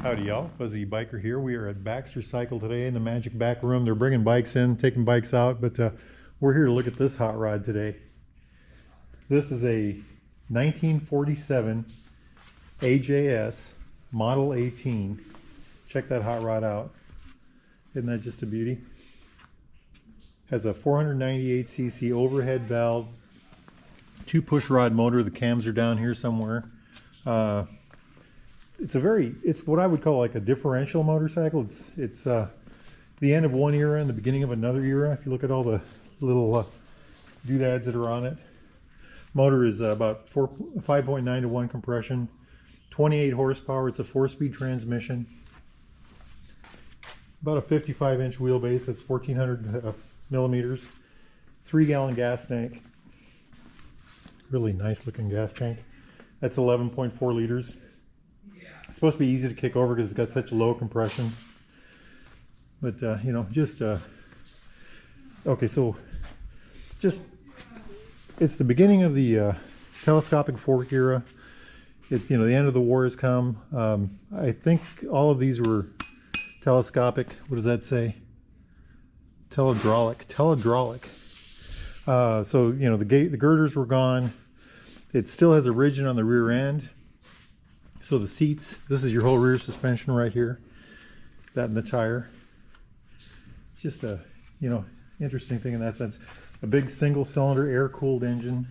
Howdy y'all, Fuzzy Biker here. We are at Baxter Cycle today in the magic back room. They're bringing bikes in, taking bikes out, but we're here to look at this hot rod today. This is a 1947 AJS Model 18. Check that hot rod out. Isn't that just a beauty? Has a 498cc overhead valve, 2 push rod motor. The cams are down here somewhere. It's what I would call like a differential motorcycle. It's the end of one era and the beginning of another era. If you look at all the little doodads that are on it. Motor is about 5.9 to 1 compression, 28 horsepower. It's a 4-speed transmission. About a 55-inch wheelbase. That's 1,400 millimeters. 3-gallon gas tank. Really nice looking gas tank. That's 11.4 liters. It's supposed to be easy to kick over because it's got such low compression. But you know, okay, so it's the beginning of the telescopic fork era. The end of the war has come. I think all of these were telescopic. What does that say? Telehydraulic. So the girders were gone. It still has a rigid on the rear end. So the seats, this is your whole rear suspension right here. That and the tire. Just a, interesting thing in that sense. A big single cylinder air cooled engine.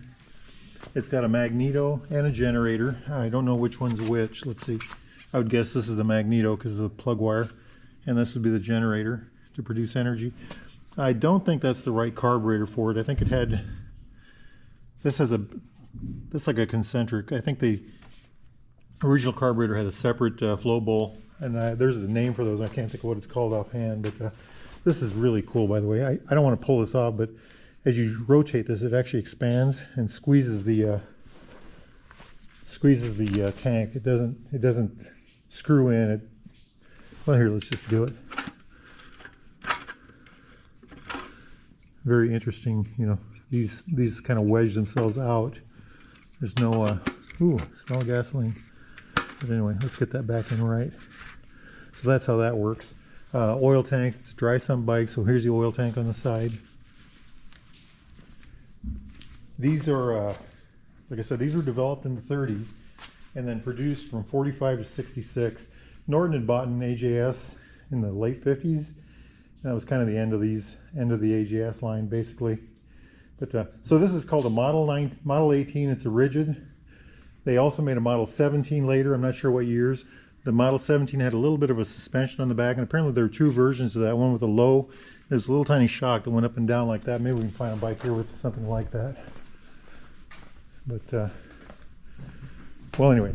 It's got a magneto and a generator. I don't know which one's which. Let's see. I would guess this is the magneto because of the plug wire. And this would be the generator to produce energy. I don't think that's the right carburetor for it. I think it had, that's like a concentric. I think the original carburetor had a separate flow bowl, and there's a name for those. I can't think of what it's called offhand, but this is really cool, by the way. I don't want to pull this off, but as you rotate this, it actually expands and squeezes the tank. It doesn't screw in. Well, here, let's just do it. Very interesting. These kind of wedge themselves out. There's no smell of gasoline. But anyway, let's get that back in right. So that's how that works. Oil tanks, it's a dry sump bike, so here's the oil tank on the side. These are, like I said, these were developed in the 30s and then produced from 45 to 66. Norton had bought an AJS in the late 50s. That was kind of the end of the AJS line, basically. But so this is called a Model 18. It's a rigid. They also made a Model 17 later. I'm not sure what years. The Model 17 had a little bit of a suspension on the back, and apparently there were 2 versions of that. One with a low, there's a little tiny shock that went up and down like that. Maybe we can find a bike here with something like that. But well, anyway,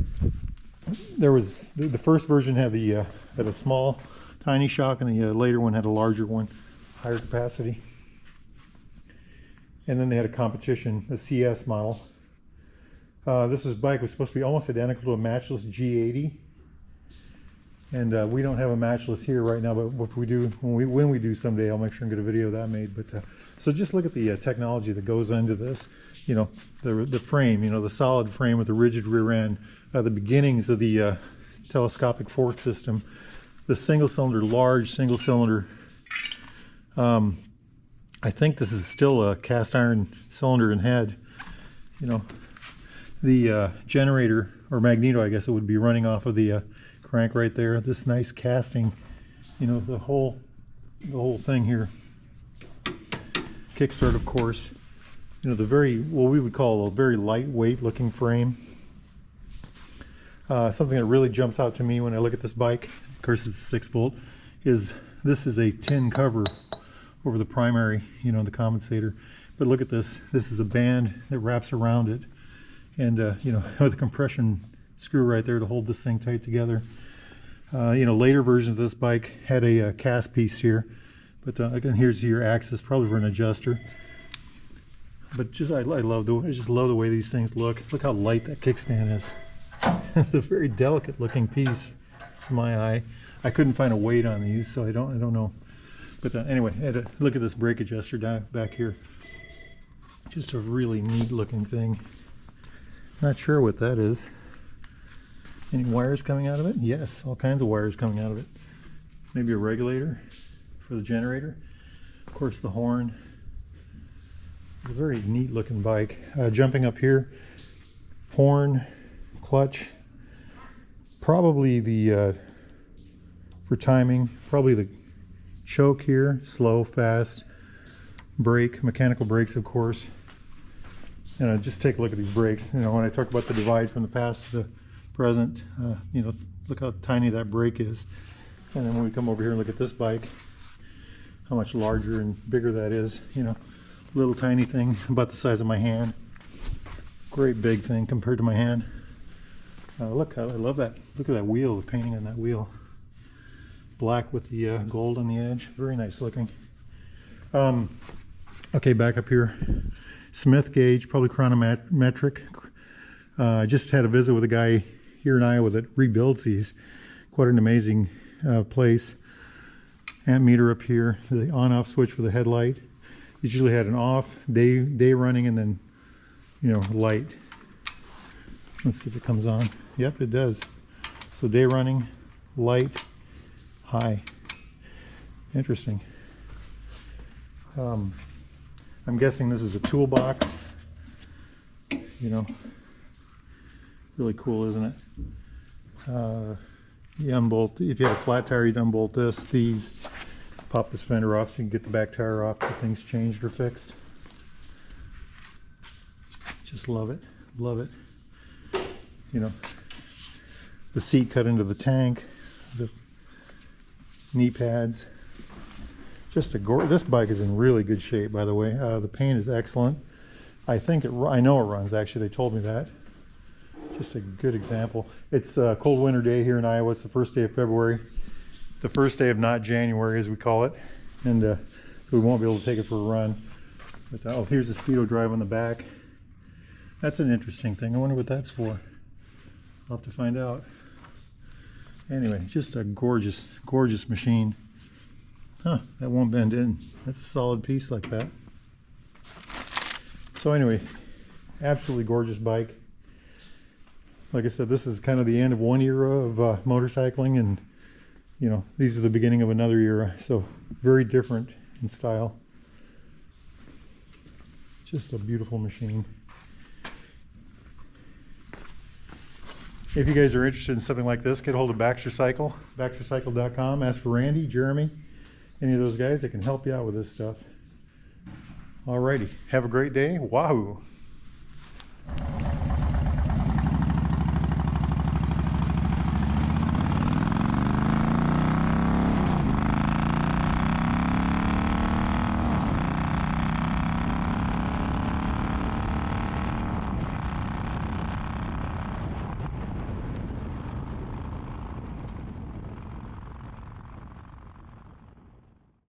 there was the first version had a small, tiny shock, and the later one had a larger one, higher capacity. And then they had a competition, a CS model. This bike was supposed to be almost identical to a matchless G80, and we don't have a matchless here right now. But if we do, when we do someday, I'll make sure and get a video of that made. But so just look at the technology that goes into this. The frame, the solid frame with the rigid rear end, the beginnings of the telescopic fork system, the large single cylinder. I think this is still a cast iron cylinder and head. The generator, or magneto, I guess it would be, running off of the crank right there. This nice casting, the whole thing here. Kickstart, of course. The what we would call a very lightweight looking frame. Something that really jumps out to me when I look at this bike, of course it's 6-volt, is this is a tin cover over the primary, the compensator. But look at this. This is a band that wraps around it. And, with a compression screw right there to hold this thing tight together. Later versions of this bike had a cast piece here. But again, here's your axis, probably for an adjuster. But I just love the way these things look. Look how light that kickstand is. It's a very delicate looking piece to my eye. I couldn't find a weight on these, so I don't know. But anyway, look at this brake adjuster down back here. Just a really neat looking thing. Not sure what that is. Any wires coming out of it? Yes, all kinds of wires coming out of it. Maybe a regulator for the generator. Of course, the horn. It's a very neat looking bike. Jumping up here, horn, clutch, probably the, for timing, probably the choke here, slow, fast, brake, mechanical brakes, of course. And just take a look at these brakes. You know, when I talk about the divide from the past to the present, you know, look how tiny that brake is. And then when we come over here and look at this bike, how much larger and bigger that is. You know, little tiny thing about the size of my hand. Great big thing compared to my hand. Look, I love that. Look at that wheel, the painting on that wheel. Black with the gold on the edge. Very nice looking. Okay, back up here. Smith gauge, probably chronometric. I just had a visit with a guy here in Iowa that rebuilds these. Quite an amazing place. Amp meter up here, the on-off switch for the headlight. Usually had an off, day running, and then, you know, light. Let's see if it comes on. Yep, it does. So day running, light, high. Interesting. I'm guessing this is a toolbox. You know, really cool, isn't it? You unbolt, if you have a flat tire, you'd unbolt these, pop this fender off so you can get the back tire off, get things changed or fixed. Just love it, love it. You know, the seat cut into the tank, the knee pads. Just this bike is in really good shape, by the way. The paint is excellent. I know it runs, actually, they told me that. Just a good example. It's a cold winter day here in Iowa. It's the first day of February. The first day of not January, as we call it. And so we won't be able to take it for a run. But oh, here's the Speedo drive on the back. That's an interesting thing. I wonder what that's for. I'll have to find out. Anyway, just a gorgeous, gorgeous machine. Huh, that won't bend in. That's a solid piece like that. So anyway, absolutely gorgeous bike. Like I said, this is kind of the end of one era of motorcycling, and you know, these are the beginning of another era. So very different in style. Just a beautiful machine. If you guys are interested in something like this, get a hold of Baxter Cycle, baxtercycle.com. Ask for Randy, Jeremy, any of those guys that can help you out with this stuff. Alrighty, have a great day. Wahoo!